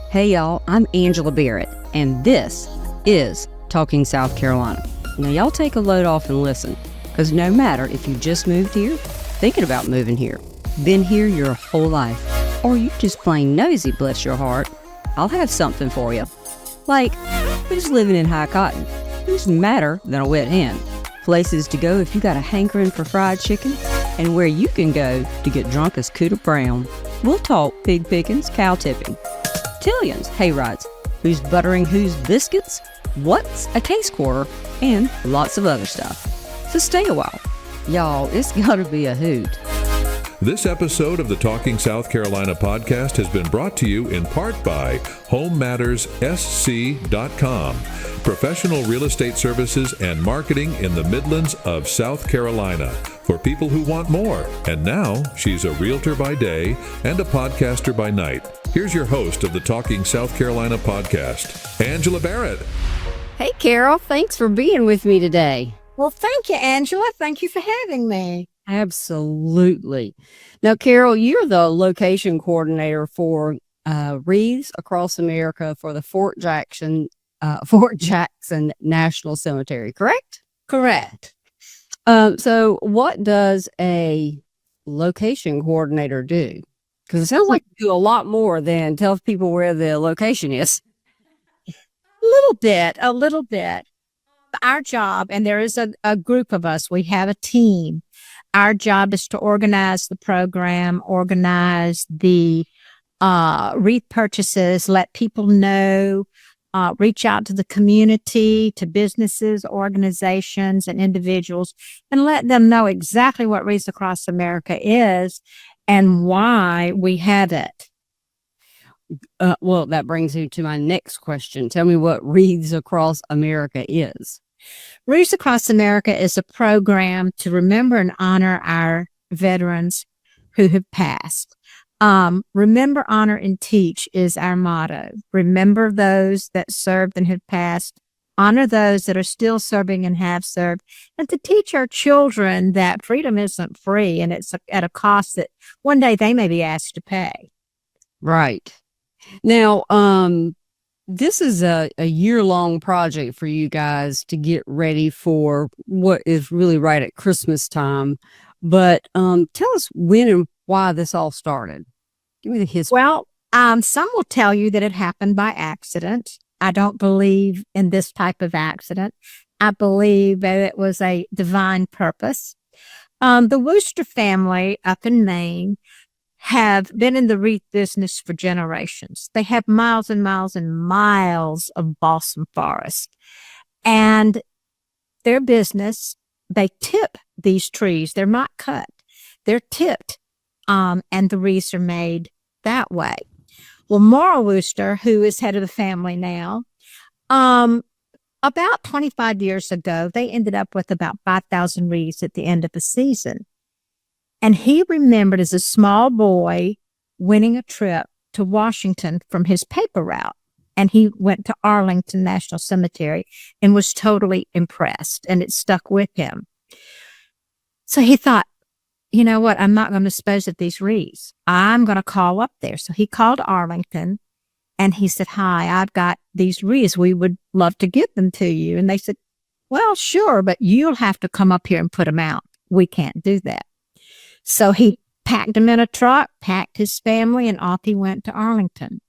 Hey y'all, I'm Angela Barrett, and this is Talking South Carolina. Now y'all take a load off and listen, because no matter if you just moved here, thinking about moving here, been here your whole life, or you just plain nosy, bless your heart, I'll have something for you. Like, who's living in High Cotton? Who's madder than a wet hen? Places to go if you got a hankering for fried chicken, and where you can go to get drunk as Cooter Brown. We'll talk pig pickings, cow tipping, tillions, hay rides, who's buttering whose biscuits, what's a case quarter, and lots of other stuff. So stay a while. Y'all, it's gotta be a hoot. This episode of the Talking South Carolina podcast has been brought to you in part by HomeMattersSC.com, professional real estate services and marketing in the Midlands of South Carolina for people who want more. And now she's a realtor by day and a podcaster by night. Here's your host of the Talking South Carolina podcast, Angela Barrett. Hey, Carol, thanks for being with me today. Well, thank you, Angela. Thank you for having me. Absolutely. Now, Carol, you're the location coordinator for Wreaths across America for the Fort Jackson National Cemetery, correct? Correct. So what does a location coordinator do? Because it sounds like you do a lot more than tell people where the location is. A little bit. Our job, and there is a group of us, we have a team. Our job is to organize the program, organize the wreath purchases, let people know, reach out to the community, to businesses, organizations, and individuals, and let them know exactly what Wreaths Across America is and why we have it. Well, that brings me to my next question. Tell me what Wreaths Across America is. Wreaths Across America is a program to remember and honor our veterans who have passed. Remember, honor, and teach is our motto. Remember those that served and have passed. Honor those that are still serving and have served. And to teach our children that freedom isn't free and it's at a cost that one day they may be asked to pay. Right. Now, this is a year-long project for you guys to get ready for what is really right at Christmas time. But tell us when and why this all started. Give me the history. Well, some will tell you that it happened by accident. I don't believe in this type of accident. I believe that it was a divine purpose. The Wooster family up in Maine have been in the wreath business for generations. They have miles and miles and miles of balsam forest. And their business, they tip these trees. They're not cut. They're tipped, and the wreaths are made that way. Well, Maura Wooster, who is head of the family now, about 25 years ago, they ended up with about 5,000 wreaths at the end of the season. And he remembered as a small boy winning a trip to Washington from his paper route. And he went to Arlington National Cemetery and was totally impressed, and it stuck with him. So he thought, you know what, I'm not going to dispose of these wreaths. I'm going to call up there. So he called Arlington and he said, hi, I've got these wreaths. We would love to give them to you. And they said, well, sure, but you'll have to come up here and put them out. We can't do that. So he packed them in a truck, packed his family, and off he went to Arlington.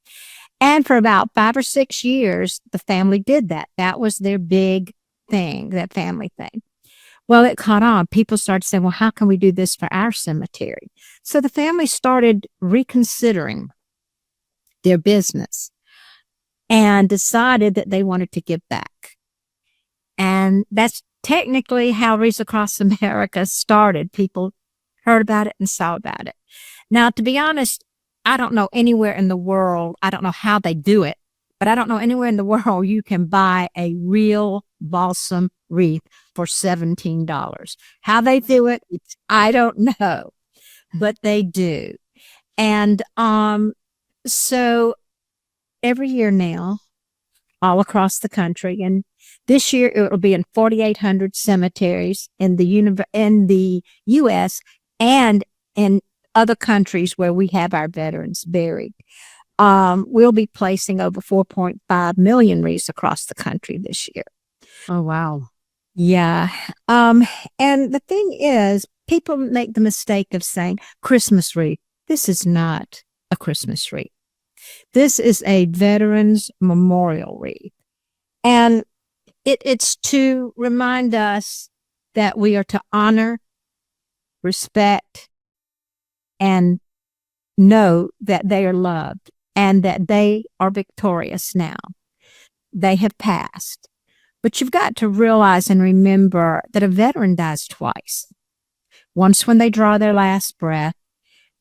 And for about 5 or 6 years, the family did that. That was their big thing, that family thing. Well, it caught on. People started saying, well, how can we do this for our cemetery? So the family started reconsidering their business and decided that they wanted to give back. And that's technically how Wreaths Across America started. People heard about it and saw about it. Now, to be honest, I don't know anywhere in the world, I don't know how they do it, but I don't know anywhere in the world you can buy a real balsam wreath for $17. How they do it, I don't know, but they do. And so every year now, all across the country, and this year it will be in 4,800 cemeteries in the U.S. and in other countries where we have our veterans buried. We'll be placing over 4.5 million wreaths across the country this year. Oh, wow. Yeah. And the thing is, people make the mistake of saying Christmas wreath. This is not a Christmas wreath. This is a Veterans Memorial wreath. And it's to remind us that we are to honor, respect, and know that they are loved and that they are victorious now. They have passed. But you've got to realize and remember that a veteran dies twice. Once when they draw their last breath,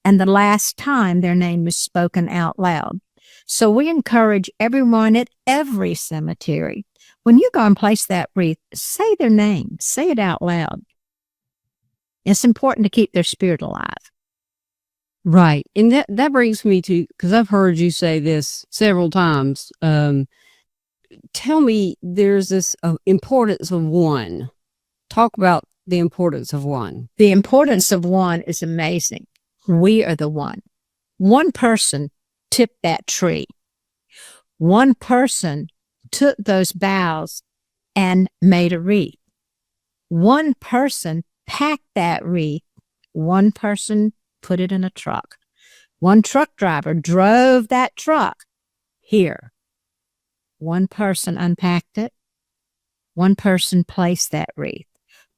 and the last time their name is spoken out loud. So we encourage everyone at every cemetery, when you go and place that wreath, say their name, say it out loud. It's important to keep their spirit alive. Right. And that brings me to, because I've heard you say this several times. Tell me, there's this importance of one. Talk about the importance of one. The importance of one is amazing. We are the one. One person tipped that tree. One person took those boughs and made a wreath. One person packed that wreath. One person put it in a truck. One truck driver drove that truck here. One person unpacked it. One person placed that wreath.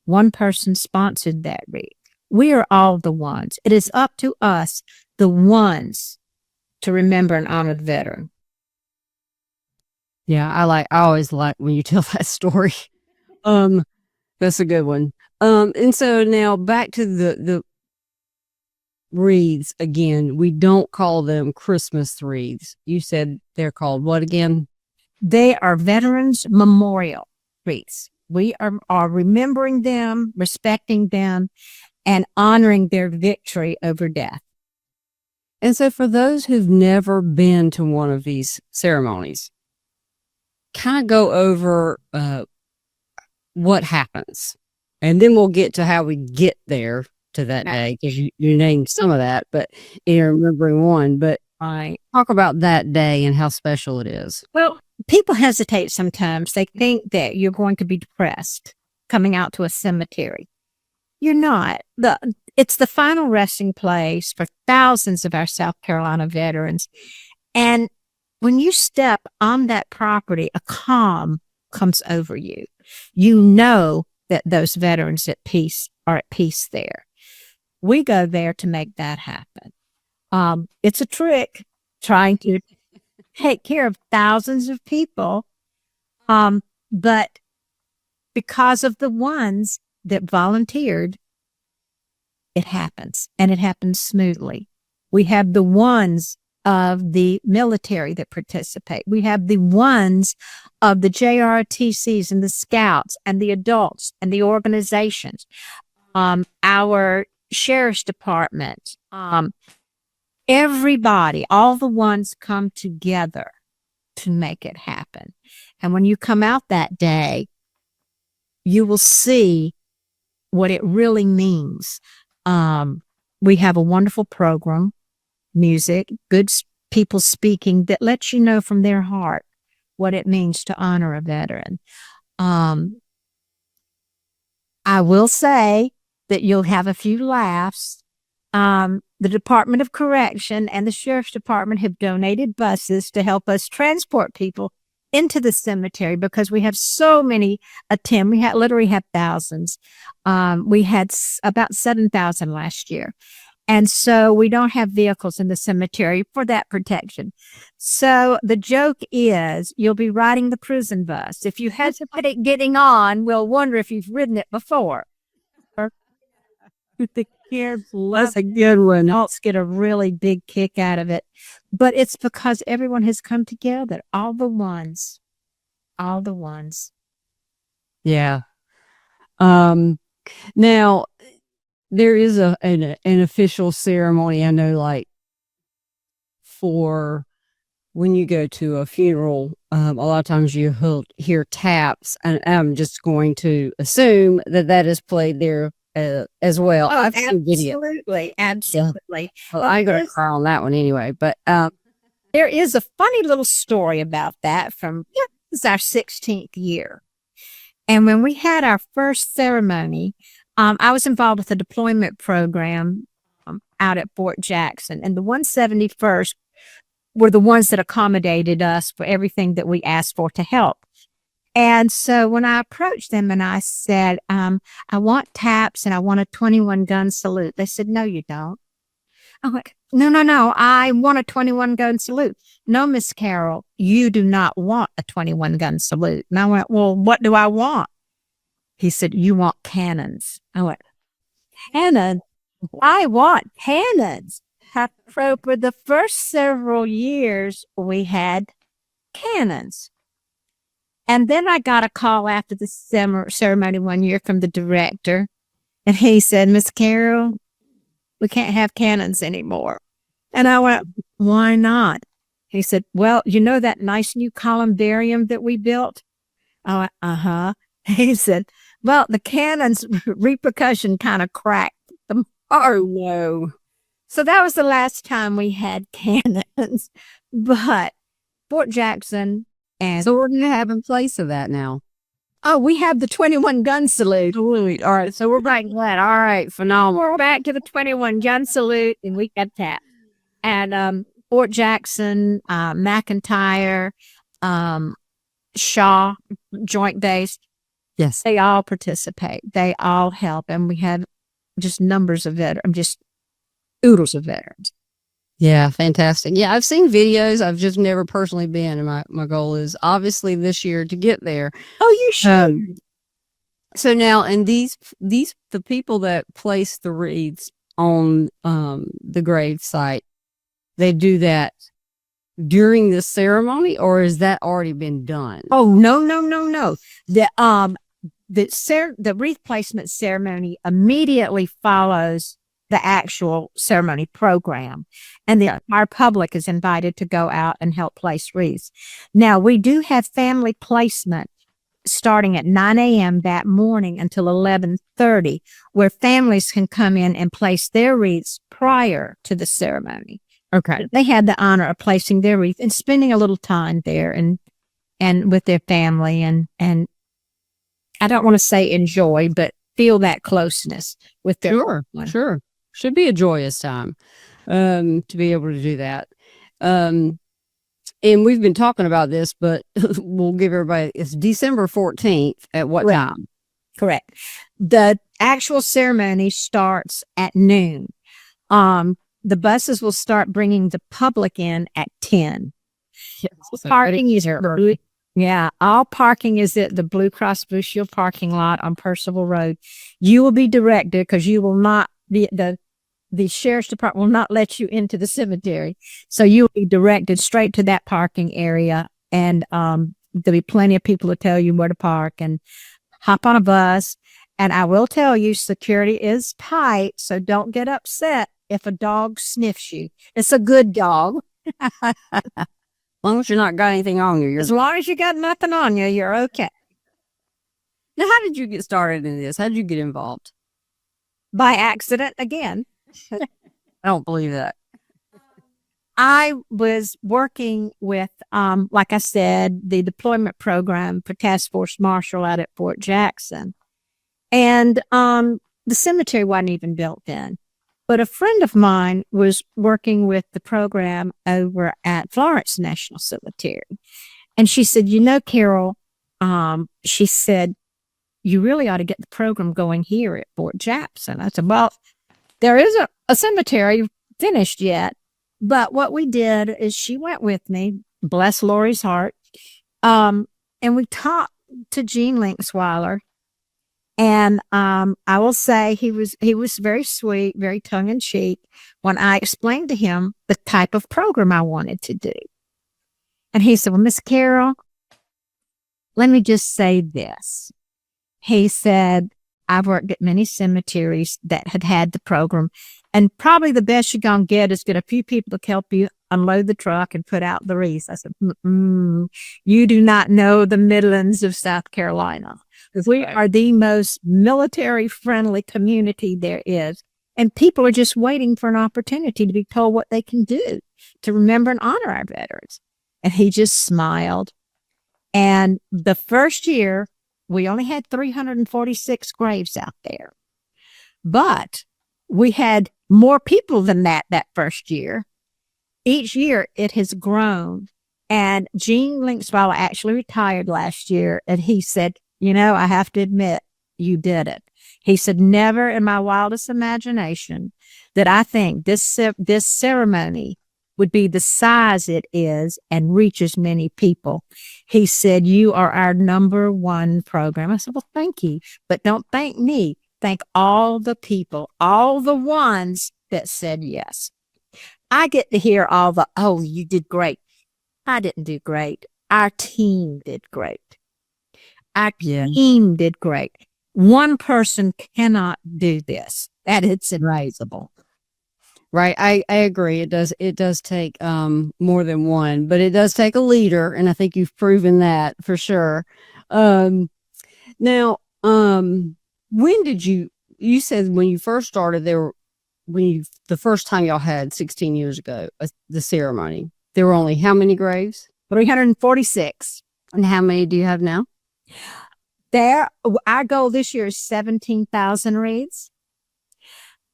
One person sponsored that wreath. We are all the ones. It is up to us, the ones, to remember and honor the veteran. Yeah, I always like when you tell that story. That's a good one. And so now back to the wreaths again. We don't call them Christmas wreaths. You said they're called what again? They are Veterans Memorial wreaths. We are remembering them, respecting them, and honoring their victory over death. And so for those who've never been to one of these ceremonies, kind of go over what happens. And then we'll get to how we get there to that day, because you named some of that, but you're remembering one. But talk about that day and how special it is. Well, people hesitate sometimes. They think that you're going to be depressed coming out to a cemetery. You're not. It's the final resting place for thousands of our South Carolina veterans. And when you step on that property, a calm comes over you. You know that those veterans are at peace there. We go there to make that happen. It's a trick trying to take care of thousands of people. But because of the ones that volunteered, it happens, and it happens smoothly. We have the ones of the military that participate. We have the ones of the JROTCs and the scouts and the adults and the organizations, our sheriff's department, everybody, all the ones come together to make it happen. And when you come out that day, you will see what it really means. We have a wonderful program, music, good people speaking that lets you know from their heart what it means to honor a veteran. I will say that you'll have a few laughs. The Department of Correction and the Sheriff's Department have donated buses to help us transport people into the cemetery because we have so many attend. We literally have thousands. We had about 7,000 last year. And so we don't have vehicles in the cemetery for that protection. So the joke is you'll be riding the prison bus. If you hesitate getting on, we'll wonder if you've ridden it before. The kids love That's a good one. adults get a really big kick out of it. But it's because everyone has come together. All the ones. Yeah. Now there is an official ceremony. I know, like for when you go to a funeral, a lot of times you hear taps, and I'm just going to assume that is played there as well. Absolutely. Well, I'm going to cry on that one anyway. But There is a funny little story about that from, this is our 16th year. And when we had our first ceremony, I was involved with a deployment program out at Fort Jackson. And the 171st were the ones that accommodated us for everything that we asked for to help. And so when I approached them and I said, I want taps and I want a 21 gun salute, they said, no, you don't. I'm like, no, I want a 21 gun salute. No, Miss Carol, you do not want a 21 gun salute. And I went, well, what do I want? He said, you want cannons. I went, cannons? I want cannons. So for the first several years, we had cannons. And then I got a call after the ceremony one year from the director. And he said, Miss Carol, we can't have cannons anymore. And I went, why not? He said, well, you know that nice new columbarium that we built? I went, uh-huh. He said, well, the cannons repercussion kind of cracked them. Oh, no. So that was the last time we had cannons. But Fort Jackson and... So we're going to have in place of that now. Oh, we have the 21 gun salute. All right. So we're back to that. All right. Phenomenal. We're back to the 21 gun salute, and we got that. And Fort Jackson, McIntyre, Shaw, Joint Base. Yes. They all participate. They all help. And we have just numbers of veterans, just oodles of veterans. Yeah, fantastic. Yeah, I've seen videos. I've just never personally been. And my goal is obviously this year to get there. Oh, you should. So now, and the people that place the wreaths on the grave site, they do that during the ceremony, or has that already been done? Oh, no. The wreath placement ceremony immediately follows the actual ceremony program, and our public is invited to go out and help place wreaths. Now, we do have family placement starting at 9 a.m. that morning until 11:30, where families can come in and place their wreaths prior to the ceremony. Okay. They had the honor of placing their wreath and spending a little time there and with their family and I don't want to say enjoy, but feel that closeness with their Sure. Should be a joyous time to be able to do that. And we've been talking about this, but we'll give everybody, it's December 14th at what time? Correct. The actual ceremony starts at noon. The buses will start bringing the public in at 10. Yes. Parking is all parking is at the Blue Cross Blue Shield parking lot on Percival Road. You will be directed because you will not be the sheriff's department will not let you into the cemetery. So you will be directed straight to that parking area. And there'll be plenty of people to tell you where to park and hop on a bus. And I will tell you, security is tight. So don't get upset if a dog sniffs you. It's a good dog. As long as you're not got anything on you. As long as you got nothing on you, you're okay. Now, how did you get started in this? How did you get involved? By accident again. I don't believe that. I was working with, like I said, the deployment program for Task Force Marshall out at Fort Jackson. And the cemetery wasn't even built then. But a friend of mine was working with the program over at Florence National Cemetery. And she said, you know, Carol, she said, you really ought to get the program going here at Fort Jackson. I said, well, there isn't a cemetery finished yet. But what we did is she went with me, bless Lori's heart, and we talked to Gene Linksweiler. And I will say he was very sweet, very tongue-in-cheek when I explained to him the type of program I wanted to do. And he said, well, Miss Carol, let me just say this. He said, I've worked at many cemeteries that had the program, and probably the best you're going to get is get a few people to help you unload the truck and put out the wreaths. I said, you do not know the Midlands of South Carolina. We are the most military-friendly community there is, and people are just waiting for an opportunity to be told what they can do. to remember and honor our veterans. And he just smiled. And the first year, we only had 346 graves out there. But we had more people than that first year. Each year, it has grown. And Gene Linksweiler actually retired last year. And he said, I have to admit, you did it. He said, never in my wildest imagination did I think this ceremony would be the size it is and reach as many people. He said, you are our number one program. I said, well, thank you. But don't thank me. Thank all the people, all the ones that said yes. I get to hear all the, oh, you did great. I didn't do great. Our team did great. Our team did great. One person cannot do this. That it's advisable. Right. I agree. It does take more than one, but it does take a leader, and I think you've proven that for sure. Now, when did you said when you first started the first time y'all had 16 years ago, the ceremony, there were only how many graves? 346. And how many do you have now? Our goal this year is 17,000 wreaths.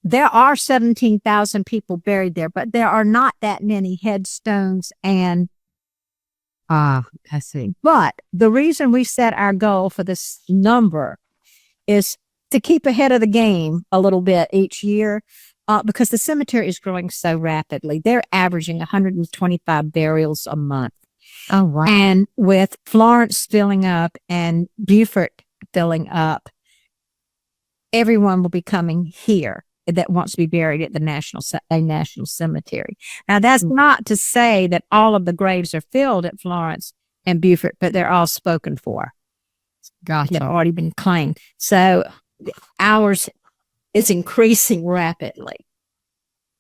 There are 17,000 people buried there, but there are not that many headstones and I see. But the reason we set our goal for this number is to keep ahead of the game a little bit each year, because the cemetery is growing so rapidly. They're averaging 125 burials a month. Oh, wow. And with Florence filling up and Beaufort filling up, everyone will be coming here that wants to be buried at a national cemetery. Now, that's not to say that all of the graves are filled at Florence and Beaufort, but they're all spoken for. Gotcha. They've already been claimed. So ours is increasing rapidly.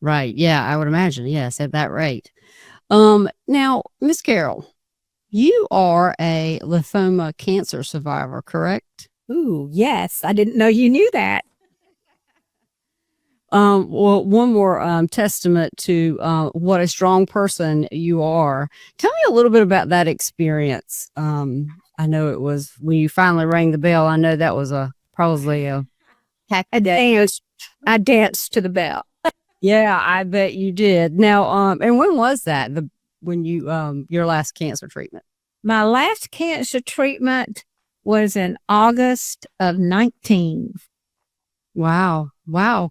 Right. Yeah, I would imagine. Yes, at that rate. Now, Miss Carol, you are a lymphoma cancer survivor, correct? Ooh, yes. I didn't know you knew that. Well, one more testament to what a strong person you are. Tell me a little bit about that experience. I know it was when you finally rang the bell. I know that was probably a I danced to the bell. Yeah, I bet you did. Now, and when was that? When you your last cancer treatment? My last cancer treatment was in August of 19. Wow.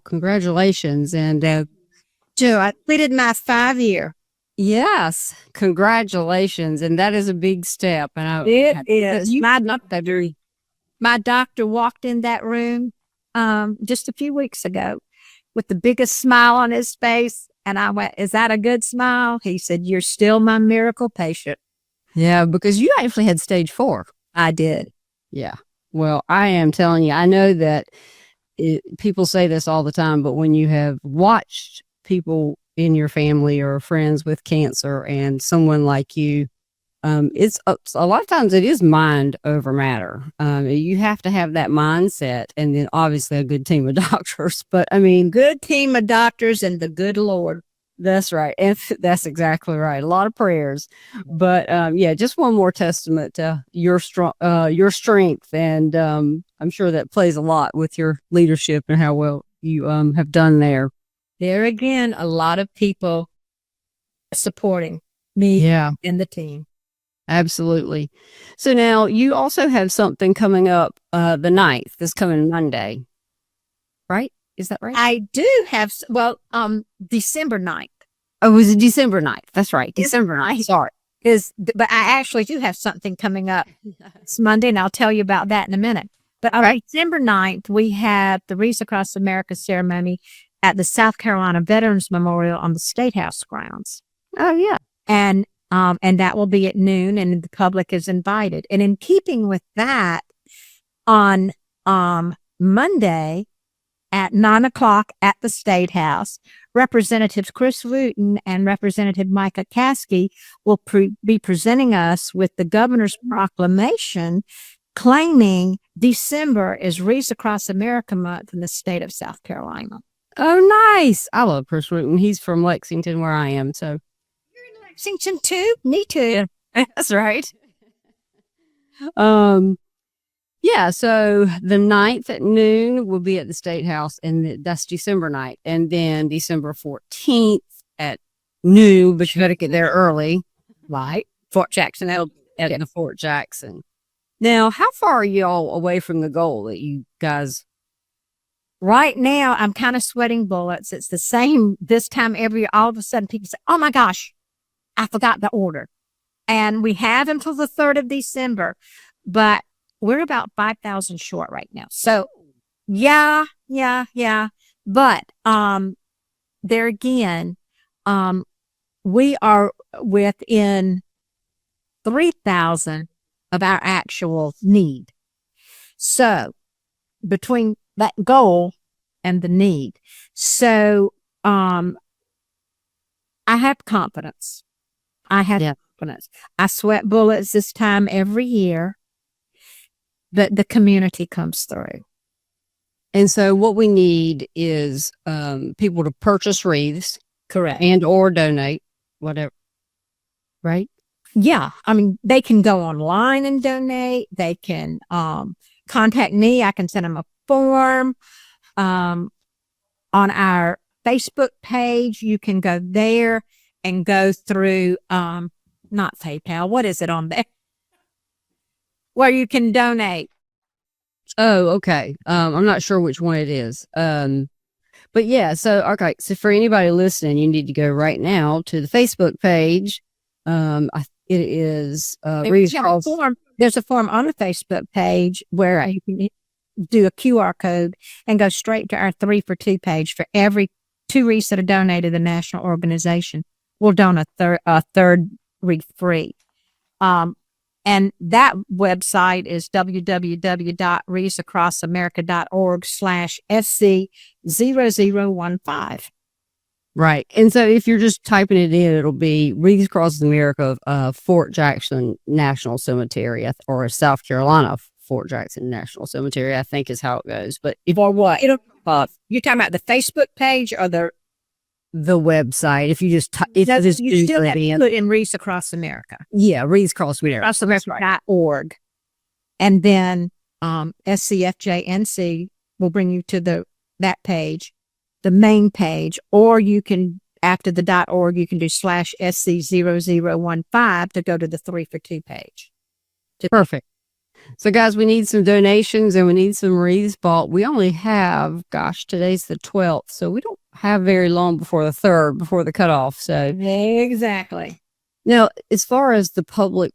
Congratulations. And Joe, I completed my 5-year. yes, congratulations. And that is a big step. And It is. My doctor walked in that room just a few weeks ago with the biggest smile on his face. And I went, is that a good smile? He said, you're still my miracle patient. Yeah, because you actually had stage 4. I did. Yeah. Well, I am telling you, I know that people say this all the time, but when you have watched people in your family or friends with cancer and someone like you, it's a lot of times it is mind over matter. You have to have that mindset, and then obviously a good team of doctors. But I mean, Good team of doctors and the good Lord. that's right. And that's exactly right. A lot of prayers, but yeah, just one more testament to your strength, and I'm sure that plays a lot with your leadership and how well you have done there. There again, a lot of people supporting me Yeah, and the team. absolutely. So now you also have something coming up the 9th, this coming Monday, right? Is that right? I do have, December 9th. Oh, it was December 9th. That's right. December 9th. Sorry. But I actually do have something coming up. It's Monday, and I'll tell you about that in a minute. But on December 9th, we have the Wreaths Across America ceremony at the South Carolina Veterans Memorial on the State House grounds. Oh, yeah. And that will be at noon, and the public is invited. And in keeping with that, on Monday at 9:00 at the State House, Representatives Chris Wooten and Representative Micah Caskey will be presenting us with the governor's proclamation claiming December is Wreaths Across America month in the state of South Carolina. Oh, nice. I love Chris Wooten. He's from Lexington, where I am. So Lexington too? Me too. That's right. Yeah, so the 9th at noon will be at the State House, and that's December night. And then December 14th at noon, but you got to get there early, Right. Fort Jackson. at the Fort Jackson. Now, how far are y'all away from the goal that you guys? Right now, I'm kind of sweating bullets. It's the same this time every year. All of a sudden, people say, "Oh my gosh, I forgot the order." And we have until the 3rd of December, but we're about 5,000 short right now. So yeah. But, there again, we are within 3,000 of our actual need. So between that goal and the need. So, I have confidence. Yeah. Confidence. I sweat bullets this time every year, but the community comes through. And so what we need is people to purchase wreaths Correct. and or donate, whatever, right? Yeah. I mean, they can go online and donate. They can contact me. I can send them a form. On our Facebook page, you can go there and go through, not PayPal. What is it on there? Where you can donate. Oh, okay. I'm not sure which one it is. But yeah, so okay. So for anybody listening, you need to go right now to the Facebook page. It is There's a form on the Facebook page where you can do a QR code and go straight to our 3 for 2 page for every 2 wreaths that are donated to the national organization. We'll donate a third wreath free. And that website is www.wreathsacrossamerica.org/SC0015. right. And so if you're just typing it in, it'll be Wreaths Across America of Fort Jackson National Cemetery or South Carolina Fort Jackson National Cemetery, I think is how it goes. But if Or what? You're talking about the Facebook page or the website, if you just you still have to put in Wreaths Across America. Yeah, Wreaths Across America. Acrossamerica.org. And then SCFJNC will bring you to that page, the main page, or you can, after the .org, you can do /SC0015 to go to the 3 for 2 page. Perfect. So guys, we need some donations and we need some wreaths bought. We only have, today's the 12th, so we don't have very long before the 3rd, before the cutoff. So exactly. Now, as far as the public,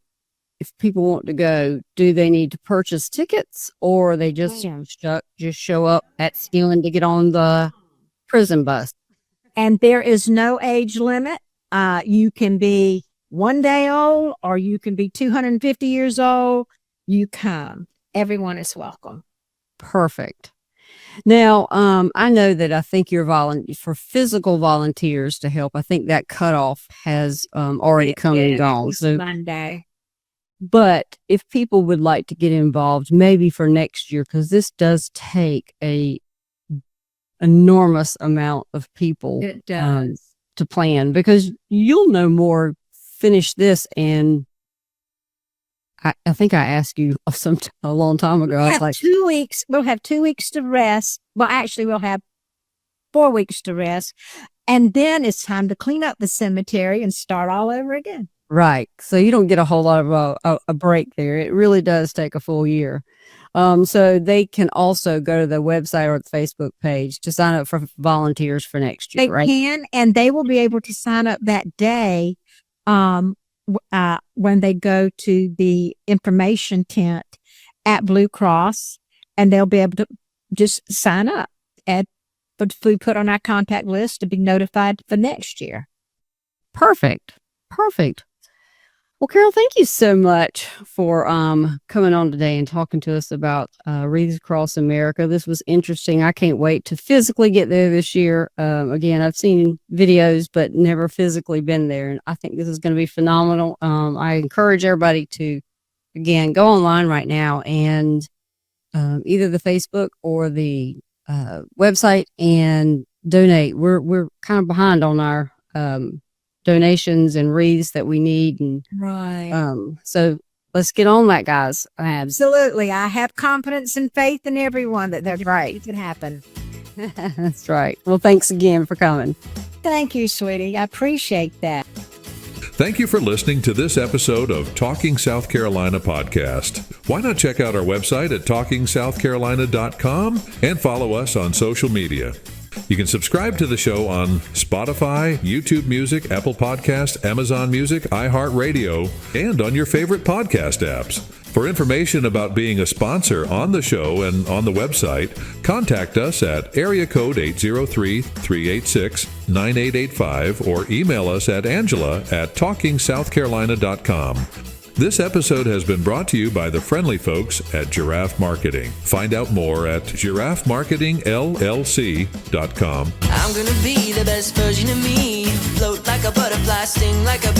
if people want to go, do they need to purchase tickets or they just show up at Skilling to get on the prison bus? And there is no age limit. You can be 1 day old or you can be 250 years old. You come. Everyone is welcome. Perfect. Now, I know that I think you're for physical volunteers to help. I think that cutoff has already come and gone. So Monday. But if people would like to get involved, maybe for next year, because this does take a enormous amount of people It does. to plan, because you'll know more. Finish this and. I think I asked you a long time ago. We'll have 2 weeks. We'll have 2 weeks to rest. Well, actually, we'll have 4 weeks to rest. And then it's time to clean up the cemetery and start all over again. Right. So you don't get a whole lot of a break there. It really does take a full year. So they can also go to the website or the Facebook page to sign up for volunteers for next year, right? They can, and they will be able to sign up that day. When they go to the information tent at Blue Cross, and they'll be able to just sign up and be put on our contact list to be notified for next year. Perfect. Well, Carol, thank you so much for coming on today and talking to us about Wreaths Across America. This was interesting. I can't wait to physically get there this year. Again, I've seen videos, but never physically been there. And I think this is going to be phenomenal. I encourage everybody to, again, go online right now and either the Facebook or the website and donate. We're kind of behind on our donations and wreaths that we need. And Right. so let's get on that, guys. Absolutely. I have confidence and faith in everyone that they're right. It can happen. That's right. Well, thanks again for coming. Thank you, sweetie. I appreciate that. Thank you for listening to this episode of Talking South Carolina podcast. Why not check out our website at talkingsouthcarolina.com and follow us on social media. You can subscribe to the show on Spotify, YouTube Music, Apple Podcasts, Amazon Music, iHeartRadio, and on your favorite podcast apps. For information about being a sponsor on the show and on the website, contact us at area code 803-386-9885 or email us at angela@talkingsouthcarolina.com. This episode has been brought to you by the friendly folks at Giraffe Marketing. Find out more at giraffemarketingllc.com. I'm gonna be the best version of me. Float like a butterfly, sting like a